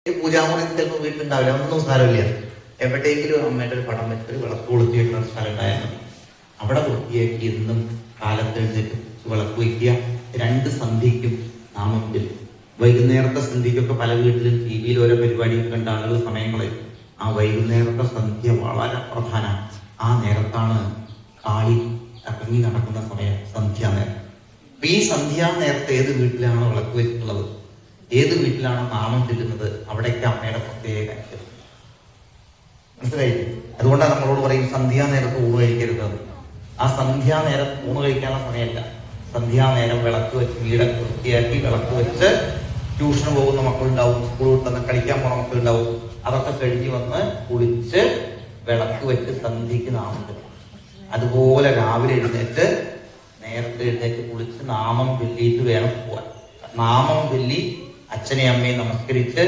പൂജാമുറി ചിലപ്പോൾ വീട്ടിലുണ്ടാവില്ല, ഒന്നും സ്ഥലമില്ല. എവിടെയെങ്കിലും അമ്മയുടെ ഒരു പടം വെച്ച് ഒരു വിളക്ക് കൊളുത്തി വെക്കുന്ന ഒരു സ്ഥലം ഉണ്ടായാൽ മതി. അവിടെ വൃത്തിയാക്കി എന്നും കാലത്ത് എഴുന്നേറ്റ് വിളക്ക് വയ്ക്കുക. 2 സന്ധ്യയ്ക്കും നാമം ചൊല്ലും. വൈകുന്നേരത്തെ സന്ധ്യയ്ക്കൊക്കെ പല വീട്ടിലും ടി വിയിൽ ഓരോ പരിപാടിയൊക്കെ കണ്ട ആളുകൾ സമയങ്ങളിൽ ആ വൈകുന്നേരത്തെ സന്ധ്യ വളരെ പ്രധാനമാണ്. ആ നേരത്താണ് കാളി ഇറങ്ങി നടക്കുന്ന സമയം, സന്ധ്യാനേരം. അപ്പൊ ഈ സന്ധ്യാനേരത്തെ ഏത് വീട്ടിലാണോ വിളക്ക് വെച്ചിട്ടുള്ളത്, ഏത് വീട്ടിലാണോ നാമം ചെല്ലുന്നത്, അവിടേക്ക് അമ്മയുടെ പ്രത്യേക മനസ്സിലായില്ലേ? അതുകൊണ്ടാണ് നമ്മളോട് പറയും സന്ധ്യാനേരത്ത് ഊണ് കഴിക്കരുത്. ആ സന്ധ്യാനേരം ഊണ് കഴിക്കാനുള്ള സമയമല്ല. സന്ധ്യാനേരം വിളക്ക് വെച്ച് വീടൊക്കെ വൃത്തിയാക്കി വിളക്ക് വെച്ച് ട്യൂഷന് പോകുന്ന മക്കളുണ്ടാവും, സ്കൂൾ വിട്ടുന്ന കളിക്കാൻ പോണ മക്കളുണ്ടാവും. അതൊക്കെ കഴിഞ്ഞ് വന്ന് കുളിച്ച് വിളക്ക് വെച്ച് സന്ധ്യക്ക് നാമം ചെല്ലും. അതുപോലെ രാവിലെ എഴുന്നേറ്റ് നേരത്തെ എഴുന്നേറ്റ് കുളിച്ച് നാമം ചൊല്ലിയിട്ട് വേണം പോവാൻ. നാമം ചൊല്ലി അച്ഛനെയും അമ്മയും നമസ്കരിച്ച്